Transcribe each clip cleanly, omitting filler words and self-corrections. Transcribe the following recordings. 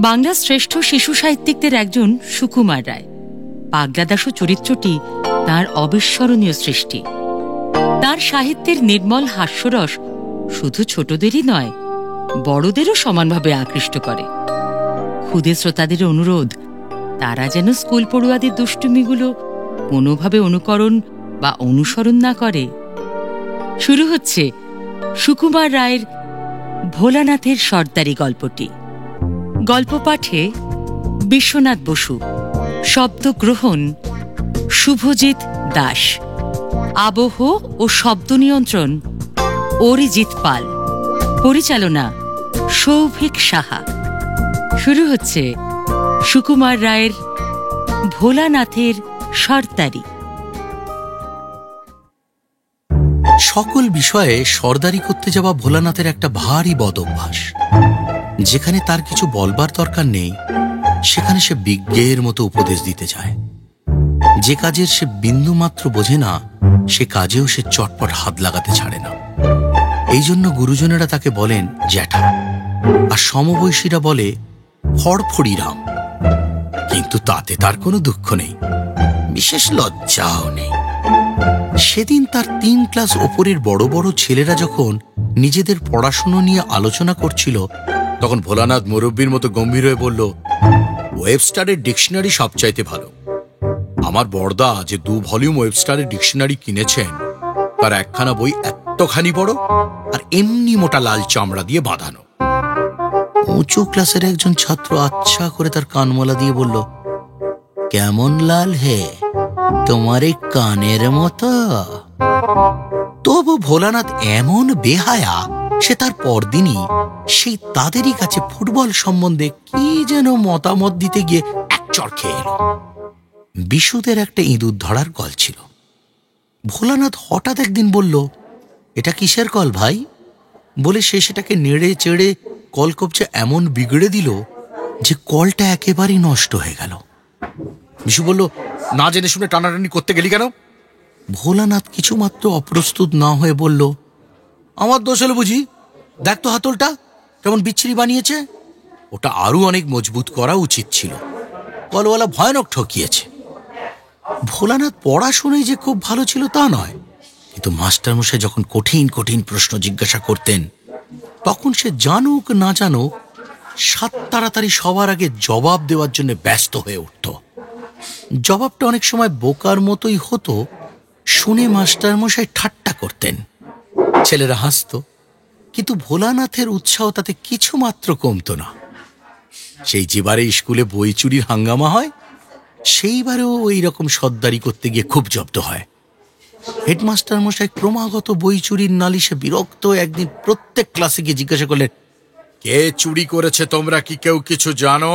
বাংলার শ্রেষ্ঠ শিশু সাহিত্যিকদের একজন সুকুমার রায়। পাগলা দাশু চরিত্রটি তাঁর অবিস্মরণীয় সৃষ্টি। তাঁর সাহিত্যের নির্মল হাস্যরস শুধু ছোটদেরই নয়, বড়দেরও সমানভাবে আকৃষ্ট করে। ক্ষুদে শ্রোতাদের অনুরোধ, তারা যেন স্কুল পড়ুয়াদের দুষ্টুমিগুলো কোনোভাবে অনুকরণ বা অনুসরণ না করে। শুরু হচ্ছে সুকুমার রায়ের ভোলানাথের সর্দারি গল্পটি। গল্প পাঠে বিশ্বনাথ বসু, শব্দগ্রহণ শুভজিৎ দাস, আবহ ও শব্দ নিয়ন্ত্রণ অরিজিৎ পাল, পরিচালনা সৌভিক সাহা। শুরু হচ্ছে সুকুমার রায়ের ভোলানাথের সর্দারি। সকল বিষয়ে সর্দারি করতে যাওয়া ভোলানাথের একটা ভারী বদ অভ্যাস। যেখানে তার কিছু বলবার দরকার নেই, সেখানে সে বিজ্ঞের মতো উপদেশ দিতে যায়। যে কাজের সে বিন্দুমাত্র বোঝে না, সে কাজেও সে চটপট হাত লাগাতে ছাড়ে না। এই জন্য গুরুজনেরা তাকে বলেন জ্যাঠা, আর সমবয়সীরা বলে ফড়ফড়িরাম। কিন্তু তাতে তার কোনো দুঃখ নেই, বিশেষ লজ্জাও নেই। সেদিন তার 3 ক্লাস ওপরের বড় বড় ছেলেরা যখন নিজেদের পড়াশুনো নিয়ে আলোচনা করছিল, তখন ভোলানাথ মুরব্বীর মতো গম্ভীর হয়ে বলল, ওয়েবস্টারের ডিকশনারি সবচাইতে ভালো। আমার বড়দা যে 2 ভলিউম ওয়েবস্টারের ডিকশনারি কিনেছেন, তার একখানা বই এতখানি বড় আর এমনি মোটা লাল চামড়া দিয়ে বাঁধানো। উঁচু ক্লাসের একজন ছাত্র আচ্ছা করে তার কানমলা দিয়ে বলল, কেমন লাল হে, তোমার এই কানের মতো। তবু ভোলানাথ এমন বেহায়া, সে তার পরদিনই সেই তাদেরই কাছে ফুটবল সম্বন্ধে কি যেন মতামত দিতে গিয়ে এক চড় খেয়ে এলো। বিশুদের একটা ইঁদুর ধরার কল ছিল। ভোলানাথ হঠাৎ একদিন বলল, এটা কিসের কল ভাই? বলে সে সেটাকে নেড়ে চেড়ে কলকবচা এমন বিগড়ে দিল যে কলটা একেবারেই নষ্ট হয়ে গেল। বিশু বলল, না জেনে শুনে টানাটানি করতে গেলি কেন? ভোলানাথ কিছুমাত্র অপ্রস্তুত না হয়ে বলল, আমার দোষ হলো বুঝি, দেখ তো হাতলটা কেমন বিচ্ছিরি বানিয়েছে। ওটা আরো অনেক মজবুত করা উচিত ছিল, কলওয়ালা ভয়ানক ঠকিয়েছে। ভোলানাথ পড়াশোনায় যে খুব ভালো ছিল তা নয়, কিন্তু মাস্টারমশাই যখন কঠিন কঠিন প্রশ্ন জিজ্ঞাসা করতেন, তখন সে জানুক না জানুক সাত তাড়াতাড়ি সবার আগে জবাব দেওয়ার জন্য ব্যস্ত হয়ে উঠত। জবাবটা অনেক সময় বোকার মতোই হতো, শুনে মাস্টারমশাই ঠাট্টা করতেন, ছেলেরা হাসত, কিন্তু ভোলানাথের উৎসাহ তাতে কিছুমাত্র কমত না। সেই যেবারে স্কুলে বই চুরির হাঙ্গামা হয়, সেইবারেও ওই রকম সর্দারি করতে গিয়ে খুব জব্দ হয়। হেডমাস্টার মশাই ক্রমাগত বই চুরির নালিশে বিরক্ত একদিন প্রত্যেক ক্লাসে গিয়ে জিজ্ঞাসা করলেন, কে চুরি করেছে তোমরা কি কেউ কিছু জানো?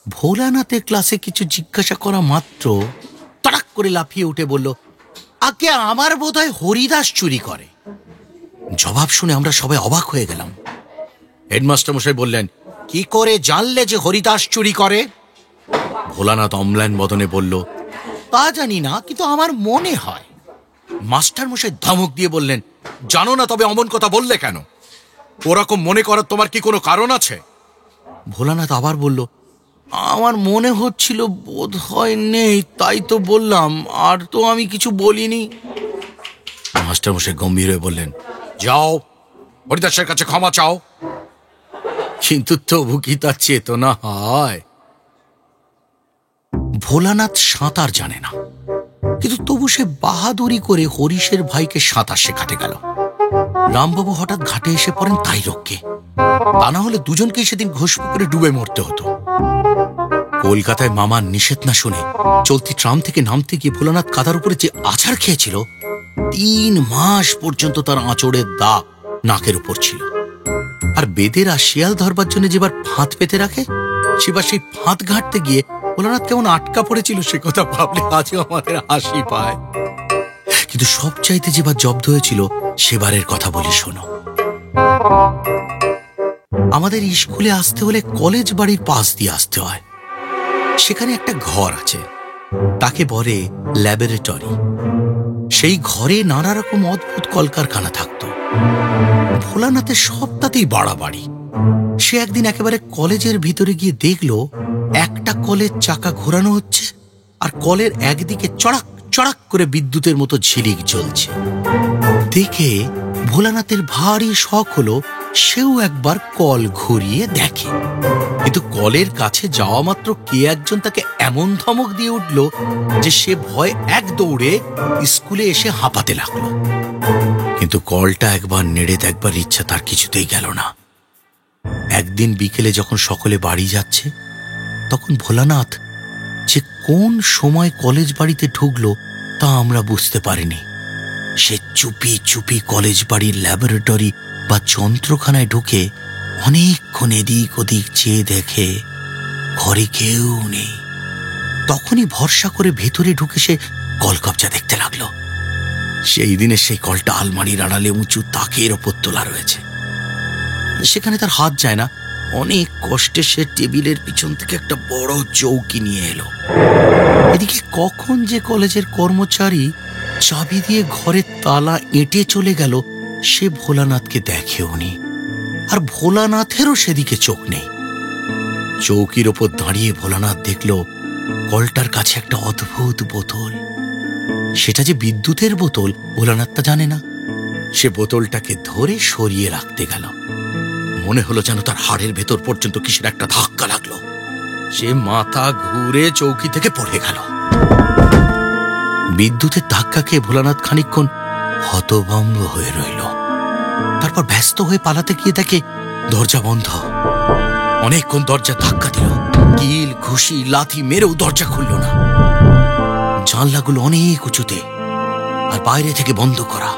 ভোলানাথের ক্লাসে কিছু জিজ্ঞাসা করা মাত্র তড়াক করে লাফিয়ে উঠে বলল, আগে আমার বোধহয় হরিদাস চুরি করে। জবাব শুনে আমরা সবাই অবাক হয়ে গেলাম। হেডমাস্টার মশাই বললেন, কি করে জানলে যে হরিদাস চুরি করে? ভোলানাথ অম্লান বদনে বলল, তা জানি না, কিন্তু আমার মনে হয়। মাস্টার মশাই ধমক দিয়ে বললেন, জানো না তবে অমন কথা বললে কেন? ওরকম মনে করার তোমার কি কোনো কারণ আছে? ভোলানাথ আবার বলল, আমার মনে হচ্ছিল বোধ হয় নেই, তাই তো বললাম, আর তো আমি কিছু বলিনি। মাস্টার মশাই গম্ভীর হয়ে বললেন, যাও হরিদাসের কাছে ক্ষমা চাও। কিন্তু তবু কি তার চেতনা হয়? ভোলানাথ সাঁতার জানে না, কিন্তু তবু সে বাহাদুরি করে হরিশের ভাইকে সাঁতার শেখাতে গেল। রামবাবু হঠাৎ ঘাটে এসে পড়েন তাই রক্ষে, তা না হলে দুজনকেই সেদিন ঘোষপুকুরে ডুবে মরতে হতো। কলকাতায় মামার নিষেধ না শুনে চলতি ট্রাম থেকে নামতে গিয়ে ভোলানাথ কাদার উপরে যে আছাড় খেয়েছিল, 3 মাস পর্যন্ত তার আঁচড়ের দাগ নাকের উপর ছিল। আর বেদেরা শিয়াল ধরবার জন্য যেবার ফাঁদ পেতে রাখে, সেবার সেই ফাঁদ ঘাটতে গিয়ে ভোলানাথ কেমন আটকা পড়েছিল, সে কথা ভাবলে আজও আমাদের হাসি পায়। কিন্তু সবচাইতে যেবার জব্দ হয়েছিল সেবারের কথা বলি শোনো। আমাদের স্কুলে আসতে হলে কলেজ বাড়ির পাশ দিয়ে আসতে হয়। সেখানে একটা ঘর আছে, তাকে বলে ল্যাবরেটরি। সেই ঘরে নানা রকম অদ্ভুত কলকারখানা থাকত। ভোলানাথের সবটাতেই বাড়াবাড়ি। সে একদিন একেবারে কলেজের ভিতরে গিয়ে দেখল একটা কলের চাকা ঘোরানো হচ্ছে, আর কলের একদিকে চড়াক চড়াক করে বিদ্যুতের মতো ঝিলিক জ্বলছে। দেখে ভোলানাথের ভারী শখ হলো সেও একবার কল ঘুরিয়ে দেখে। কিন্তু কলের কাছে যাওয়া মাত্র কে একজন তাকে এমন ধমক দিয়ে উঠল যে সে ভয় এক দৌড়ে স্কুলে এসে হাঁপাতে লাগলো। কিন্তু কলটা একবার নেড়ে দেখবার ইচ্ছা তার কিছুতেই গেল না। একদিন বিকেলে যখন সকলে বাড়ি যাচ্ছে, তখন ভোলানাথ যে কোন সময় কলেজ বাড়িতে ঢুকলো তা আমরা বুঝতে পারিনি। সে চুপি চুপি কলেজ বাড়ির ল্যাবরেটরি বা যন্ত্রখানায় ঢুকে অনেকক্ষণ এদিক ওদিক চেয়ে দেখে ঘরে কেউ নেই। তখনই ভরসা করে ভেতরে ঢুকে সে কলকবজা দেখতে লাগলো। সেই দিনে সেই কলটা আলমারির আড়ালে উঁচু তাকের ওপর তোলা রয়েছে। সেখানে তার হাত যায় না। অনেক কষ্টে সে টেবিলের পিছন থেকে একটা বড় চৌকি নিয়ে এলো। এদিকে কখন যে কলেজের কর্মচারী চাবি দিয়ে ঘরের তালা এঁটে চলে গেল সে ভোলানাথকে দেখেওনি, আর ভোলানাথেরও সেদিকে চোখ নেই। চৌকির ওপর দাঁড়িয়ে ভোলানাথ দেখল কলটার কাছে একটা অদ্ভুত বোতল। সেটা যে বিদ্যুতের বোতল ভোলানাথ তা জানে না। সে বোতলটাকে ধরে সরিয়ে রাখতে গেল। মনে হলো যেন তার হাড়ের ভেতর পর্যন্ত কিসের একটা ধাক্কা লাগলো। সে মাথা ঘুরে চৌকি থেকে পড়ে গেল। বিদ্যুতের ধাক্কা খেয়ে ভোলানাথ খানিকক্ষণ হতভম্ব হয়ে রইল। তারপর ব্যস্ত হয়ে পালাতে গিয়ে দেখে দরজা বন্ধ। অনেকক্ষণ দরজা ধাক্কা দিল, কিল ঘুষি লাথি মেরেও দরজা খুলল না। জানলাগুলো অনেক উঁচুতে আর বাইরে থেকে বন্ধ করা।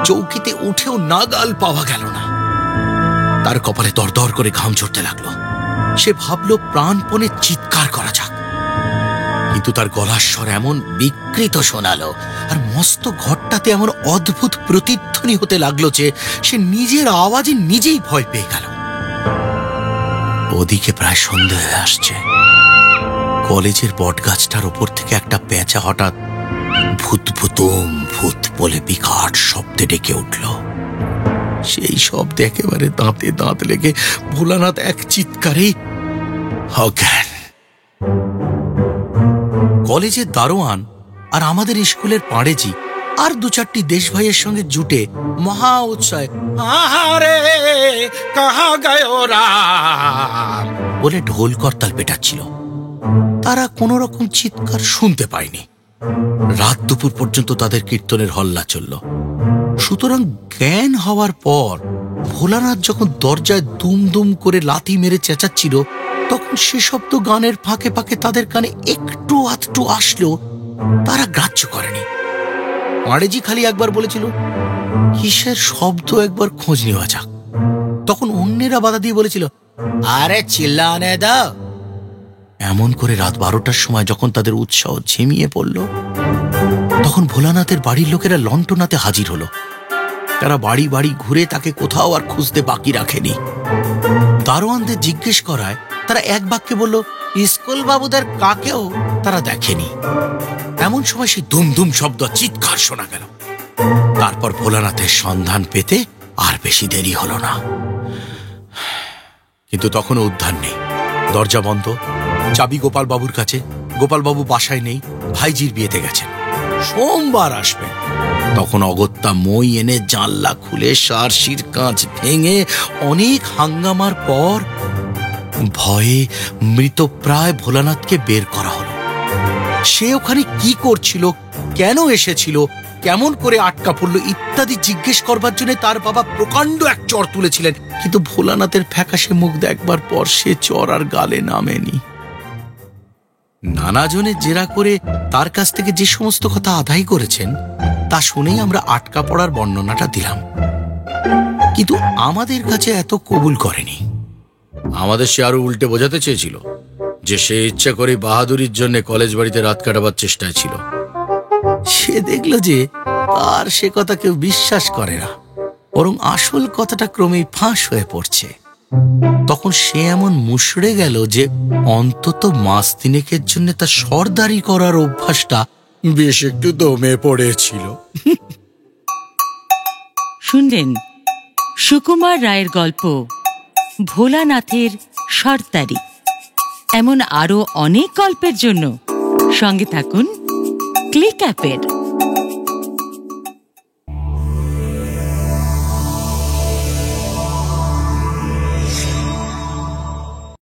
চৌকিতে উঠেও নাগাল পাওয়া গেল না। তার কপালে দরদর করে ঘাম ঝরতে লাগলো। সে ভাবল প্রাণপণে চিৎকার করা যাক, কিন্তু তার গলার স্বর এমন বিকৃত শোনালো আর মস্ত ঘরটাতে এমন অদ্ভুত প্রতিধ্বনি হতে লাগলো যে সে নিজের আওয়াজে নিজেই ভয় পেয়ে গেল। ওদিকে প্রায় সন্ধে হয়ে আসছে। কলেজের বটগাছটার ওপর থেকে একটা পেঁচা হঠাৎ ভূত ভূতম ভূত বলে বিকট শব্দে ডেকে উঠল। সেই শব্দে একেবারে দাঁতে দাঁত লেগে ভোলানাথ এক চিৎকারেই অজ্ঞান। কলেজের দারোয়ান আর আমাদের স্কুলের পাড়েজি আর দু চারটি দেশ ভাইয়ের সঙ্গে জুটে মহা উৎসাহে আহারে কাহা গয়ো রাম বলে ঢোল করতাল পেটাচ্ছিল। তারা কোনো রকম চিৎকার শুনতে পায়নি। রাত দুপুর পর্যন্ত তাদের কীর্তনের হল্লা চলল। সুতরাং জ্ঞান হওয়ার পর ভোলানাথ যখন দরজায় দুম দুম করে লাথি মেরে চেঁচাচ্ছিল, তখন সে শব্দ গানের ফাঁকে ফাঁকে তাদের কানে একটু আধটু আসলেও তারা গ্রাহ্য করেনি। পাড়েজি খালি একবার বলেছিল, কিসের শব্দ একবার খোঁজ নেওয়া যাক। তখন অন্যেরা বাধা দিয়ে বলেছিল, আরে চিল্লানে দাও। এমন করে রাত 12টার সময় যখন তাদের উৎসাহ ঝিমিয়ে পড়ল, তখন ভোলানাথের বাড়ির লোকেরা লণ্ঠনাতে হাজির হলো। তারা বাড়ি বাড়ি ঘুরে তাকে কোথাও আর খুঁজতে বাকি রাখেনি। দারোয়ানদের জিজ্ঞেস করায় তারা এক বাক্যে বলল, স্কুল বাবুদের কাকেও তারা দেখেনি। এমন সময় সেই দুমদুম শব্দ চিৎকার শোনা গেল। তারপর ভোলানাথের সন্ধান পেতে আর বেশি দেরি হলো না। কিন্তু তখনও উদ্ধার নেই। দরজা বন্ধ, চাবি গোপাল বাবুর কাছে। গোপাল বাবু বাসায় নেই, ভাইজির বিয়েতে গেছেন, সোমবার আসবেন। তখন অগত্যা মই এনে জানলা খুলে সারসির কাঁচ ভেঙে অনেক হাঙ্গামার পর ভয়ে মৃতপ্রায় ভোলানাথকে বের করা হলো। সে ওখানে কি করছিল, কেন এসেছিল, কেমন করে আটকা পড়ল ইত্যাদি জিজ্ঞেস করবার জন্য তার বাবা প্রকাণ্ড এক চর তুলেছিলেন। কিন্তু ভোলানাথের ফ্যাকাশে মুখ দেখবার পর সে চর আর গালে নামেনি। নানাজনে জেরা করে তার কাছ থেকে যে সমস্ত কথা আদায় করেছেন তা শুনেই আমরা আটকা পড়ার বর্ণনাটা দিলাম, কিন্তু আমাদের কাছে এত কবুল করেনি। আমাদের সে আরো উল্টে বোঝাতে চেয়েছিল যে সে ইচ্ছা করে বাহাদুরির জন্য কলেজ বাড়িতে রাত কাটাবার চেষ্টায় ছিল। সে দেখল যে আর সে কথা কেউ বিশ্বাস করে না, বরং আসল কথাটা ক্রমেই ফাঁস হয়ে পড়ছে। তখন সে এমন মুষড়ে গেল যে অন্তত মাস তিনেকের জন্য তার সর্দারি করার অভ্যাসটা বেশ একটু দমে পড়েছিল। শুনলেন সুকুমার রায়ের গল্প ভোলানাথের সর্দারি, এমন আরো অনেক গল্পের জন্য সঙ্গে থাকুন ক্লিক অ্যাপের।